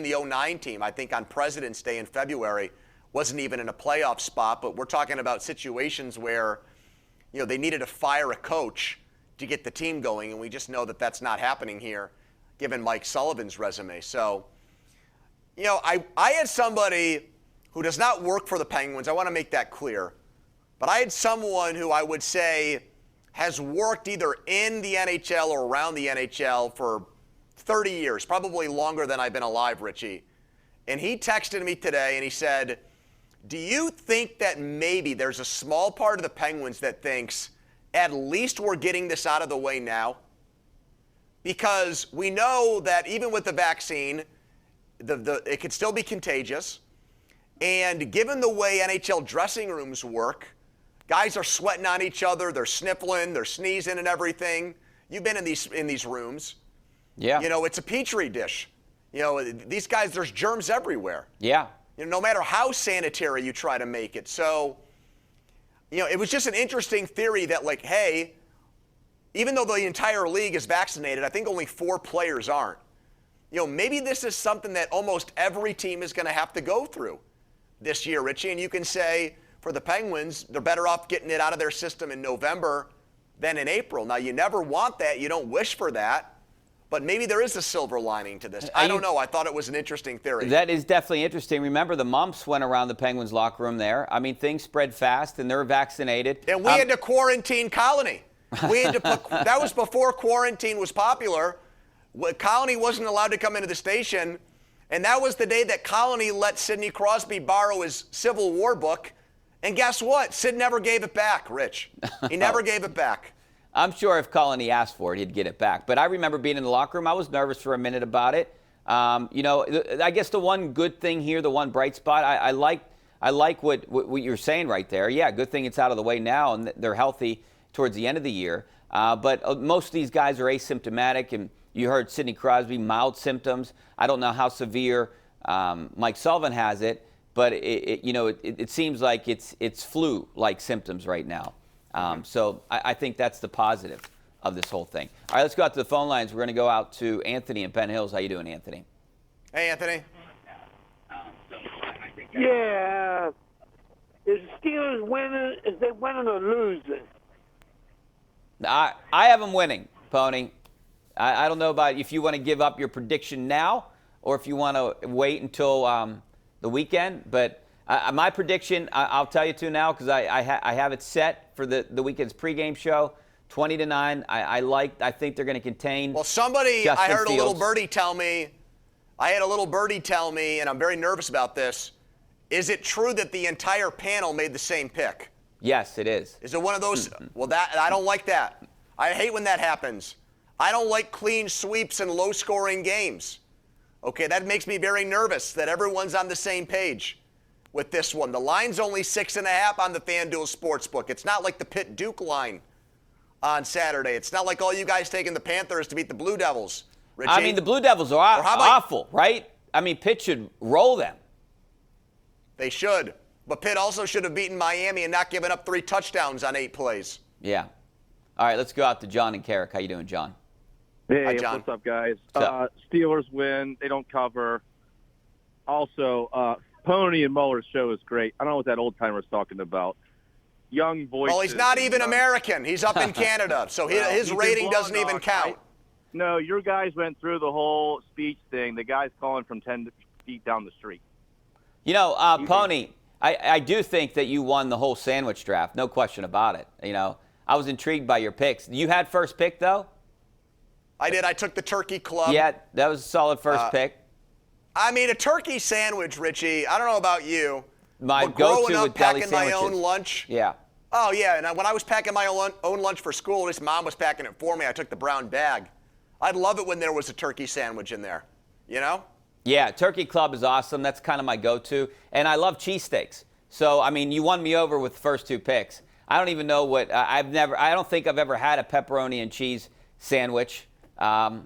the '09 team, I think on President's Day in February, wasn't even in a playoff spot, but we're talking about situations where, they needed to fire a coach to get the team going, and we just know that that's not happening here, given Mike Sullivan's resume. So, I had somebody who does not work for the Penguins. I want to make that clear. But I had someone who I would say has worked either in the NHL or around the NHL for 30 years, probably longer than I've been alive, Richie. And he texted me today and he said, do you think that maybe there's a small part of the Penguins that thinks at least we're getting this out of the way now? Because we know that even with the vaccine, it could still be contagious. And given the way NHL dressing rooms work, guys are sweating on each other, they're sniffling, they're sneezing and everything. You've been in these rooms. Yeah. It's a petri dish. These guys, there's germs everywhere. Yeah. No matter how sanitary you try to make it. So, it was just an interesting theory that, hey, even though the entire league is vaccinated, I think only 4 players aren't. Maybe this is something that almost every team is going to have to go through this year, Richie. And you can say, for the Penguins, they're better off getting it out of their system in November than in April. Now, you never want that. You don't wish for that. But maybe there is a silver lining to this. I don't know. I thought it was an interesting theory. That is definitely interesting. Remember, the mumps went around the Penguins locker room there. I mean, things spread fast, and they're vaccinated. And we had to quarantine Colony. We had to that was before quarantine was popular. Colony wasn't allowed to come into the station, and that was the day that Colony let Sidney Crosby borrow his Civil War book. And guess what? Sid never gave it back, Rich. He never gave it back. I'm sure if Colony asked for it, he'd get it back. But I remember being in the locker room. I was nervous for a minute about it. I guess the one good thing here, the one bright spot, I like what you're saying right there. Yeah, good thing it's out of the way now, and they're healthy towards the end of the year. But most of these guys are asymptomatic, and you heard Sidney Crosby, mild symptoms. I don't know how severe Mike Sullivan has it, but it seems like it's flu-like symptoms right now. So I think that's the positive of this whole thing. All right, let's go out to the phone lines. We're going to go out to Anthony in Penn Hills. How you doing, Anthony? Hey, Anthony. Yeah. Is the Steelers winning? Is they winning or losing? I have them winning, Pony. I don't know about if you want to give up your prediction now or if you want to wait until the weekend, but my prediction, I'll tell you two now because I have it set for the weekend's pregame show, 20-9. I think they're going to contain. Well, somebody, Justin I heard Fields. a little birdie tell me, and I'm very nervous about this. Is it true that the entire panel made the same pick? Yes, it is. Is it one of those? Well, I don't like that. I hate when that happens. I don't like clean sweeps and low-scoring games. Okay, that makes me very nervous that everyone's on the same page with this one. The line's only 6.5 on the FanDuel Sportsbook. It's not like the Pitt-Duke line on Saturday. It's not like all you guys taking the Panthers to beat the Blue Devils, Richie. I mean, the Blue Devils are awful, right? I mean, Pitt should roll them. They should. But Pitt also should have beaten Miami and not given up 3 touchdowns on 8 plays. Yeah. All right, let's go out to John and Carrick. How you doing, John? Hey, Hi, John. what's up, guys? What's up? Steelers win. They don't cover. Also, Pony and Muller's show is great. I don't know what that old-timer's talking about. Young voices. Well, he's not even American. He's up in Canada, so his rating doesn't even count. Right? No, your guys went through the whole speech thing. The guy's calling from 10 feet down the street. Pony, I do think that you won the whole sandwich draft. No question about it. I was intrigued by your picks. You had first pick, though? I did. I took the turkey club. Yeah, that was a solid first pick. I mean, a turkey sandwich, Richie. I don't know about you. My but go-to growing up with deli packing my sandwiches. own lunch. Yeah. Oh, yeah. And when I was packing my own lunch for school, his mom was packing it for me. I took the brown bag. I'd love it when there was a turkey sandwich in there. Yeah, Turkey Club is awesome. That's kind of my go-to. And I love cheesesteaks. So, I mean, you won me over with the first 2 picks. I don't even know what I don't think I've ever had a pepperoni and cheese sandwich. I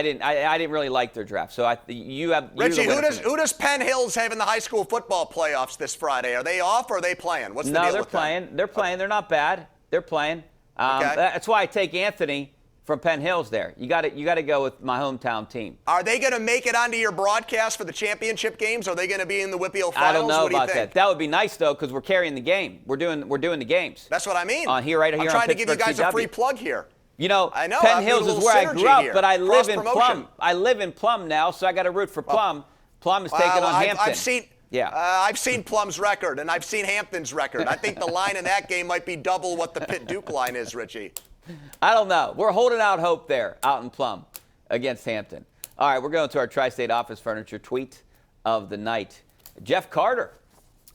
didn't really like their draft. So Richie, who does Penn Hills have in the high school football playoffs this Friday? Are they off or are they playing? What's the deal with them? They're playing. They're not bad. They're playing. Okay. That's why I take Anthony from Penn Hills there. You got to go with my hometown team. Are they going to make it onto your broadcast for the championship games? Are they going to be in the Whippeal Finals? I don't know what do you about think? that. That would be nice though, because we're carrying the game. We're doing the games. That's what I mean. Right here I'm on trying to give you Pittsburgh guys a free CW. plug here. You know, I know, Penn I'm Hills doing a is little where I grew synergy up, here. but I live in Cross-promotion. Plum. I live in Plum now, so I got to root for Plum. Plum is taking on Hampton. I've seen Plum's record, and I've seen Hampton's record. I think the line in that game might be double what the Pitt-Duke line is, Richie. I don't know. We're holding out hope there out in Plum against Hampton. All right, we're going to our Tri-State Office Furniture tweet of the night. Jeff Carter,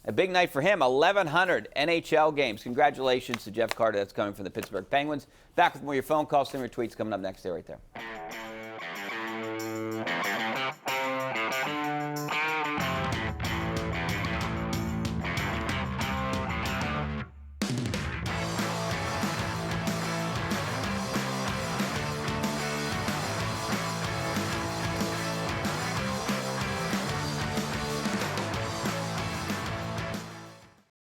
a big night for him, 1,100 NHL games. Congratulations to Jeff Carter. That's coming from the Pittsburgh Penguins. Back with more of your phone calls, some of your tweets coming up next there right there.